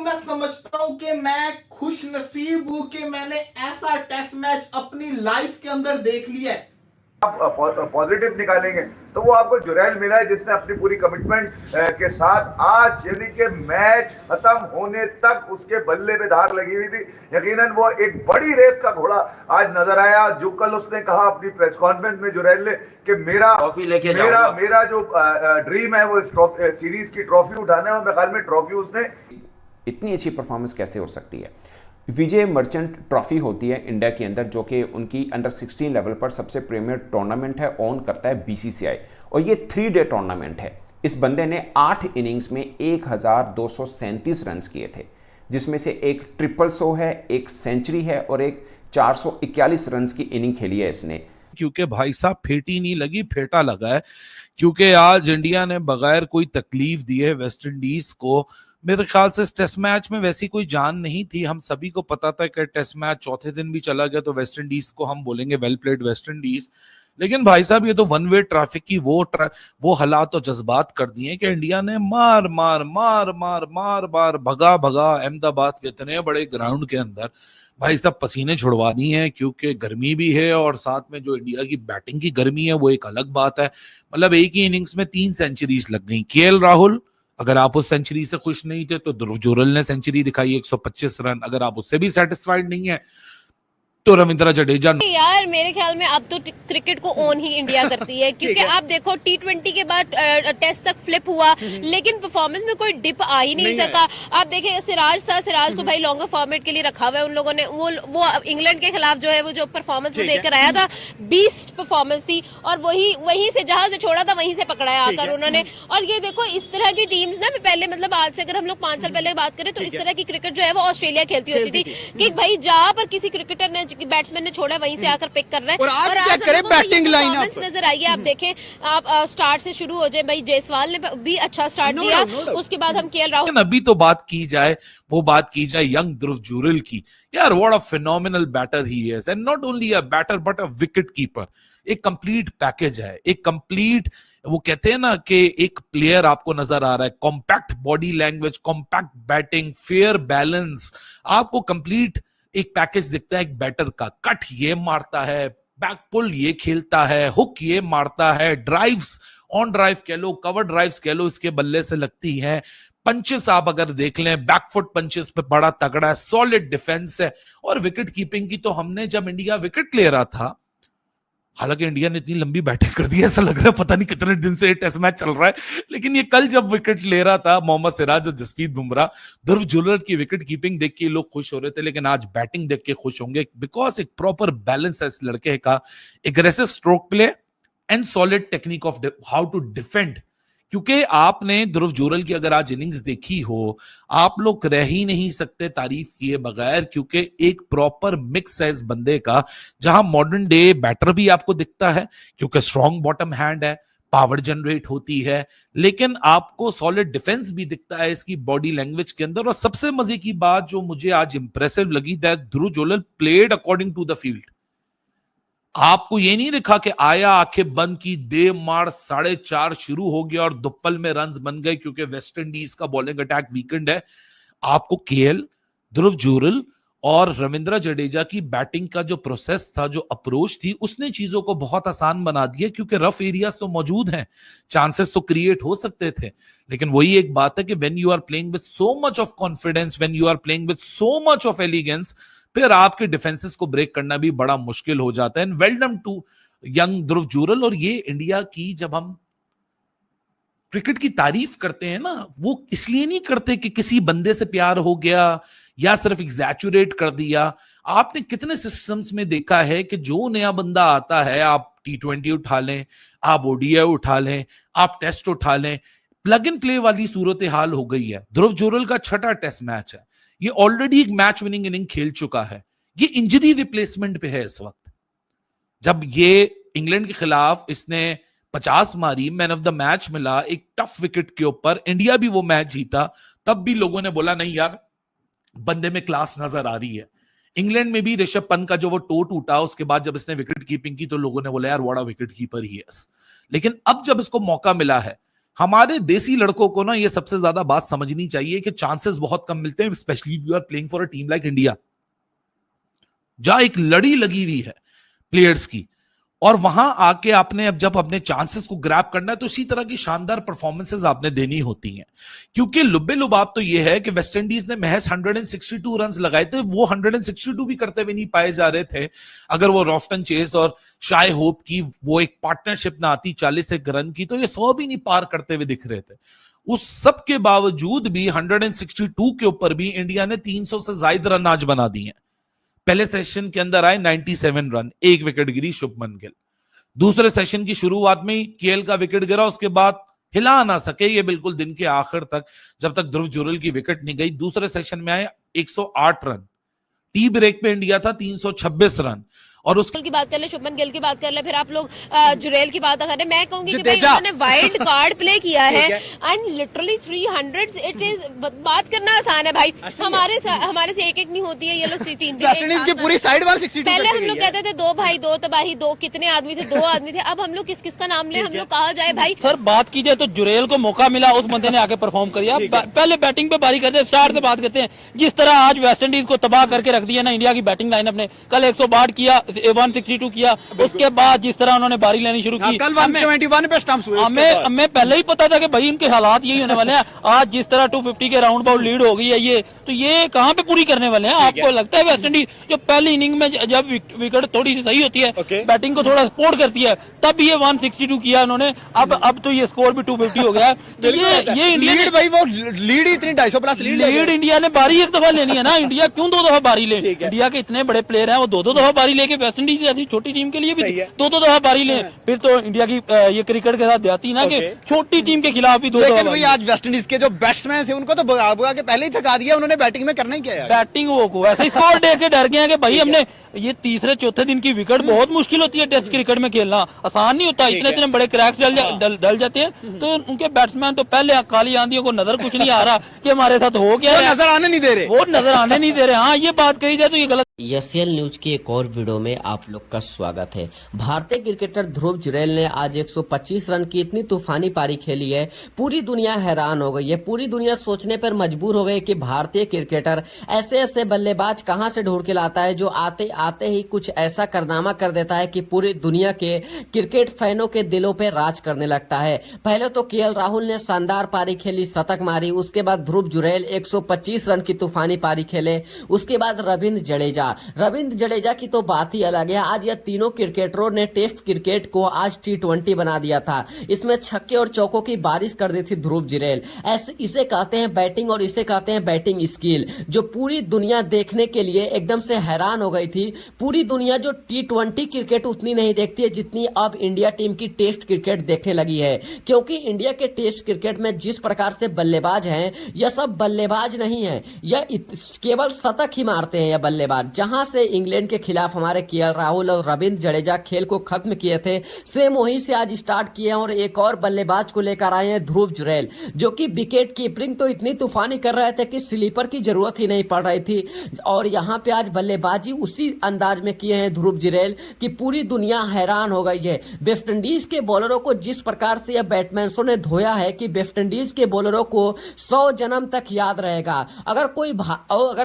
मैं समझता हूं कि मैं खुश नसीब हूं कि मैंने ऐसा टेस्ट मैच अपनी लाइफ के अंदर देख लिया है। आप पॉजिटिव निकालेंगे तो वो आपको जुरैल मिला है जिसने अपनी पूरी कमिटमेंट के साथ आज यानी कि मैच खत्म होने तक उसके बल्ले पे धार लगी हुई थी। यकीनन वो एक बड़ी रेस का घोड़ा आज नजर आया। जो कल उसने कहा अपनी प्रेस कॉन्फ्रेंस में जुरैल ने कि मेरा जो ड्रीम है वो इस सीरीज की ट्रॉफी उठाना है। मेरे ख्याल में ट्रॉफी उसने इतनी अच्छी परफॉर्मेंस कैसे हो सकती है। विजय मर्चेंट ट्रॉफी होती है इंडिया के अंदर, जो कि उनकी अंडर 16 लेवल पर सबसे प्रीमियर टूर्नामेंट है, ऑन करता है बीसीसीआई, और ये 3 डे टूर्नामेंट है। इस बंदे ने 8 इनिंग्स में 1237 रन किए थे, जिसमें से एक 100 है, एक सेंचुरी है और एक 441 रन की इनिंग खेली है इसने। क्योंकि भाई साहब फेटी नहीं लगी, फेटा लगा है, क्योंकि आज इंडिया ने बगैर कोई तकलीफ दिए वेस्ट इंडीज को, मेरे ख्याल से टेस्ट मैच में वैसी कोई जान नहीं थी। हम सभी को पता था कि टेस्ट मैच चौथे दिन भी चला गया तो वेस्ट इंडीज को हम बोलेंगे वेल प्लेड वेस्ट इंडीज। लेकिन भाई साहब ये तो वन वे ट्रैफिक की वो हालात और जज्बात कर दिए कि इंडिया ने मार मार मार मार मार मार भगा भगा अहमदाबाद के इतने बड़े ग्राउंड के अंदर भाई साहब पसीने छुड़वा दी हैं, क्योंकि गर्मी भी है और साथ में जो इंडिया की बैटिंग की गर्मी है वो एक अलग बात है। मतलब एक ही इनिंग्स में 3 सेंचुरीज लग गई। केएल राहुल, अगर आप उस सेंचुरी से खुश नहीं थे तो ध्रुव जुरल ने सेंचुरी दिखाई 125 रन, अगर आप उससे भी सेटिस्फाइड नहीं है तो रविंद्र जडेजा। यार मेरे ख्याल में अब तो क्रिकेट को ऑन ही इंडिया करती है, क्योंकि आप देखो T20 के बाद टेस्ट तक फ्लिप हुआ, लेकिन परफॉर्मेंस में कोई डिप आ ही नहीं सका। आप देखें सिराज था, सिराज को भाई लॉन्गर फॉर्मेट के लिए रखा हुआ है उन लोगों ने। वो इंग्लैंड के खिलाफ जो है वो जो परफॉर्मेंस वो देकर आया था, बीस्ट परफॉर्मेंस थी, और वहीं से जहां से छोड़ा था वहीं से पकड़ा है आकर उन्होंने। और ये देखो इस तरह की टीम्स ना, पहले मतलब आज से अगर हम लोग 5 साल पहले बात करें तो इस तरह की क्रिकेट जो है वो ऑस्ट्रेलिया खेलती होती थी कि भाई जहां पर किसी क्रिकेटर ने बैट्समैन ने छोड़ा वहीं से आकर पिक कर रहे हैं। और आज करें बैटिंग लाइनअप नजर आई है। आप देखें, आप स्टार्ट से शुरू हो जाए, भाई जायसवाल ने भी अच्छा स्टार्ट दिया, उसके बाद हम केएल राहुल। अभी तो बात की जाए यंग ध्रुव जुरल की। यार what a phenomenal batter he is, and not only a batter but a wicket keeper. एक कंप्लीट पैकेज है, एक कंप्लीट, वो कहते हैं ना कि एक प्लेयर आपको नजर आ रहा है, compact body language, compact batting, fair balance, आपको कंप्लीट एक पैकेज दिखता है एक बैटर का। कट ये मारता है, बैक पुल ये खेलता है, हुक ये मारता है, ड्राइव्स, ऑन ड्राइव कह लो, कवर ड्राइव्स कह लो, इसके बल्ले से लगती है। पंचेस आप अगर देख लें, बैकफुट पंचेस पे बड़ा तगड़ा है, सॉलिड डिफेंस है। और विकेट कीपिंग की तो हमने जब इंडिया विकेट ले रहा था, हालांकि इंडिया ने इतनी लंबी बैटिंग कर दी है, ऐसा लग रहा है पता नहीं कितने दिन से टेस्ट मैच चल रहा है, लेकिन ये कल जब विकेट ले रहा था मोहम्मद सिराज और जसप्रीत बुमराह, ध्रुव जुरल की विकेट कीपिंग देख के लोग खुश हो रहे थे, लेकिन आज बैटिंग देख के खुश होंगे, बिकॉज एक प्रॉपर बैलेंस है इस लड़के का, aggressive stroke play and solid technique of how to defend. क्योंकि आपने ध्रुव जुरल की अगर आज इनिंग्स देखी हो, आप लोग रह ही नहीं सकते तारीफ किए बगैर, क्योंकि एक प्रॉपर मिक्स है इस बंदे का, जहां मॉडर्न डे बैटर भी आपको दिखता है क्योंकि स्ट्रॉन्ग बॉटम हैंड है, पावर जनरेट होती है, लेकिन आपको सॉलिड डिफेंस भी दिखता है इसकी बॉडी लैंग्वेज के अंदर। और सबसे मजे की बात जो मुझे आज इंप्रेसिव लगी, that Dhruv Jurel played according to the field. आपको ये नहीं दिखा कि आया, आंखें बंद की, दे मार 4.5 शुरू हो गया और दुप्पल में रन्स बन गए क्योंकि वेस्ट इंडीज का बॉलिंग अटैक वीकेंड है। आपको केएल, ध्रुव जुरल और रविंद्र जडेजा की बैटिंग का जो प्रोसेस था, जो अप्रोच थी, उसने चीजों को बहुत आसान बना दिया, क्योंकि रफ एरियाज तो मौजूद हैं, चांसेस तो क्रिएट हो सकते थे, लेकिन वही एक बात है कि when you are playing with so much of confidence, when you are playing with so much of elegance, फिर आपके डिफेंसेस को ब्रेक करना भी बड़ा मुश्किल हो जाता है। And well done to young Dhruv Jurel. और ये इंडिया की, जब हम क्रिकेट की तारीफ करते हैं ना, वो इसलिए नहीं करते कि किसी बंदे से प्यार हो गया या सिर्फ एग्जैचुरेट कर दिया। आपने कितने सिस्टम्स में देखा है कि जो नया बंदा आता है, आप T20 उठा लें, आप ODI उठा लें, आप टेस्ट उठा लें, प्लग इन प्ले वाली सूरत हाल हो गई है। ध्रुव जुरल का 6ठा टेस्ट मैच है, ये ऑलरेडी एक मैच विनिंग इनिंग खेल चुका है, ये इंजरी रिप्लेसमेंट पे है इस वक्त। जब ये इंग्लैंड के खिलाफ इसने 50 मारी, मैन ऑफ द मैच मिला एक टफ विकेट के ऊपर, इंडिया भी वो मैच जीता, तब भी लोगों ने बोला नहीं यार बंदे में क्लास नजर आ रही है। इंग्लैंड में भी ऋषभ पंत का जो वो टो टूटा, उसके बाद जब इसने विकेट कीपिंग की तो लोगों ने बोला यार व्हाट अ विकेट कीपर ही है। लेकिन अब जब इसको मौका मिला है हमारे देसी लड़कों को ना ये सबसे ज्यादा बात समझनी चाहिए कि चांसेस बहुत कम मिलते हैं, specially you are playing for a team like India, जहां एक लड़ी लगी हुई है प्लेयर्स की, और वहां आके आपने अब जब अपने चांसेस को ग्रैब करना है तो इसी तरह की शानदार परफॉर्मेंसेस आपने देनी होती हैं। क्योंकि लुब्बे लुबाब तो ये है कि वेस्ट इंडीज ने महज 162 रन लगाए थे, वो 162 भी करते हुए नहीं पाए जा रहे थे अगर वो रॉस्टन चेस और शाय होप की वो एक पार्टनरशिप ना आती 41 रन की, तो ये 100 भी नहीं पार करते हुए दिख रहे थे। उस सब के बावजूद भी 162 के ऊपर भी इंडिया ने 300 से ज्यादा रन आज बना दिए। पहले सेशन के अंदर आए 97 रन, एक विकेट गिरी शुभमन गिल। दूसरे सेशन की शुरुआत में ही केएल का विकेट गिरा, उसके बाद हिला ना सके ये बिल्कुल दिन के आखिर तक, जब तक ध्रुव जुरैल की विकेट नहीं गई। दूसरे सेशन में आए 108 रन, टी ब्रेक पे इंडिया था 326 रन, और उसके की बात कर ले, शुभमन गिल की बात कर ले, फिर आप लोग जुरैल की बात करें। मैं कहूंगी कि भाई उन्होंने वाइल्ड कार्ड प्ले किया है एंड लिटरली 300 इट इज, बात करना आसान है भाई, हमारे से एक नहीं होती है, ये लोग 3 की पूरी साइड 162 पहले हम लोग कहते थे 2 भाई 2 तबाही 2, कितने आदमी थे, 2 आदमी थे, अब हम लोग किस का नाम ले, हम लोग कहा जाए भाई। सर बात की जाए तो जुरैल को मौका मिला, उस बंदे ने आके परफॉर्म किया, पहले बैटिंग पे बारी करते, स्टार्ट से बात करते हैं। जिस तरह आज वेस्ट इंडीज को तबाह करके रख दिया ना इंडिया की बैटिंग लाइनअप ने, कल 162 किया, 162 किया, उसके बाद जिस तरह उन्होंने बारी लेनी शुरू की, कल 171 पे स्टंप्स हुए, हमें पहले ही पता था कि भाई इनके हालात यही होने वाले हैं। आज जिस तरह 250 के राउंड बाउंड लीड हो गई है ये, तो ये कहां पे पूरी करने वाले हैं? आपको लगता है वेस्ट इंडीज जो पहली इनिंग में जब विकेट थोड़ी सी सही होती है, बैटिंग को थोड़ा सपोर्ट करती है, तब ये 162 किया उन्होंने, अब तो ये स्कोर भी 250 हो गया है। तो ये इंडिया लीड भाई, वो लीड ही इतनी 250 प्लस लीड इंडिया ने बारी एक दफा लेनी है ना, इंडिया क्यों 2 दफा बारी ले? इंडिया के इतने बड़े प्लेयर हैं, वो 2 दफा बारी लेके वेस्ट इंडीज जैसी छोटी टीम के लिए भी 2 दफा बारी ले, फिर तो इंडिया की ये क्रिकेट के साथ जाती ना कि छोटी टीम के खिलाफ भी 2 दफा। लेकिन भाई आज वेस्ट इंडीज के जो बैट्समैन है उनको तो भगा भगा के पहले ही थका दिया उन्होंने, बैटिंग में करना ही क्या है? बैटिंग वो को ऐसे ही स्कोर देख के डर गए हैं कि भाई हमने ये तीसरे चौथे दिन की विकेट बहुत मुश्किल होती है टेस्ट क्रिकेट में खेलना, आसान नहीं होता, इतने बड़े क्रैक्स डल जाते हैं। तो उनके बैट्समैन तो पहले काली आंधियों को नजर कुछ नहीं आ रहा कि हमारे साथ हो क्या है, नजर आने नहीं दे रहे, वो नजर आने नहीं दे रहे। हाँ ये बात कही जाए तो ये गलत। एसएल न्यूज की एक और वीडियो में आप लोग का स्वागत है। भारतीय क्रिकेटर ध्रुव जुरैल ने आज 125 रन की इतनी तूफानी पारी खेली है, पूरी दुनिया हैरान हो गई है। पूरी दुनिया सोचने पर मजबूर हो गई कि भारतीय क्रिकेटर ऐसे ऐसे बल्लेबाज कहां से ढूंढ के लाता है जो आते आते ही कुछ ऐसा कारनामा कर देता है कि पूरी दुनिया के क्रिकेट फैनों के दिलों पे राज करने लगता है। पहले तो केएल राहुल ने शानदार पारी खेली, शतक मारी, उसके बाद ध्रुव जुरैल 125 रन की तूफानी पारी खेले, उसके बाद रविंद्र जडेजा की तो बात ही अलग है। आज यह तीनों क्रिकेटरों ने टेस्ट क्रिकेट को आज T20 बना दिया था। इसमें छक्के और चौकों की बारिश कर दी थी ध्रुव जुरैल। ऐसे इसे कहते हैं बैटिंग और इसे कहते हैं बैटिंग स्किल, जो पूरी दुनिया देखने के लिए एकदम से हैरान हो गई थी। पूरी दुनिया जो T20 क्रिकेट उतनी नहीं देखती है जितनी अब इंडिया टीम की टेस्ट क्रिकेट देखने लगी है, क्योंकि इंडिया के टेस्ट क्रिकेट में जिस प्रकार से बल्लेबाज हैं, यह सब बल्लेबाज नहीं है, यह केवल शतक ही मारते हैं। यह बल्लेबाज जहां से इंग्लैंड के खिलाफ हमारे केएल राहुल और रविंद्र जडेजा खेल को खत्म किए थे, सेम वहीं से आज स्टार्ट किए हैं और एक और बल्लेबाज को लेकर आए हैं ध्रुव जुरैल, जो कि विकेट कीपिंग तो इतनी तूफानी कर रहे थे कि स्लीपर की जरूरत ही नहीं पड़ रही थी। और यहां पे आज बल्लेबाजी उसी अंदाज में किए हैं ध्रुव जुरैल कि पूरी दुनिया हैरान हो गई है। वेस्ट इंडीज के बॉलरों को जिस प्रकार से यह बैट्समैनों ने धोया है कि वेस्ट इंडीज के बॉलरों को 100 जन्म तक याद रहेगा। अगर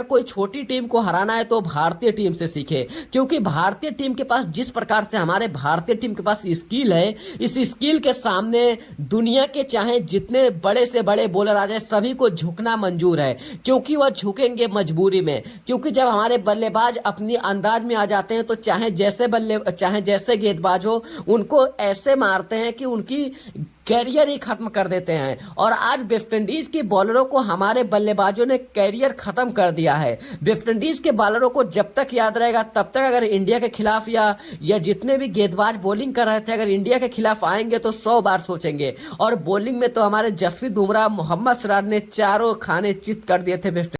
कोई छोटी टीम को हराना है तो भारतीय टीम से सीखे, क्योंकि भारतीय टीम के पास जिस प्रकार से हमारे भारतीय टीम के पास स्किल है, इस स्किल के सामने दुनिया के चाहे जितने बड़े से बड़े बॉलर आ जाए सभी को झुकना मंजूर है, क्योंकि वह झुकेंगे मजबूरी में। क्योंकि जब हमारे बल्लेबाज अपनी अंदाज में आ जाते हैं तो चाहे जैसे गेंदबाज हो उनको ऐसे मारते हैं कि उनकी कैरियर ही खत्म कर देते हैं। और आज वेस्ट इंडीज के बॉलरों को हमारे बल्लेबाजों ने कैरियर खत्म कर दिया है। वेस्ट इंडीज के बॉलरों को जब तक याद रहेगा तब तक, अगर इंडिया के खिलाफ या जितने भी गेंदबाज बॉलिंग कर रहे थे अगर इंडिया के खिलाफ आएंगे तो 100 बार सोचेंगे। और बॉलिंग में तो हमारे जसप्रीत बुमराह, मोहम्मद सिराज ने चारों खाने चित कर दिए थे वेस्ट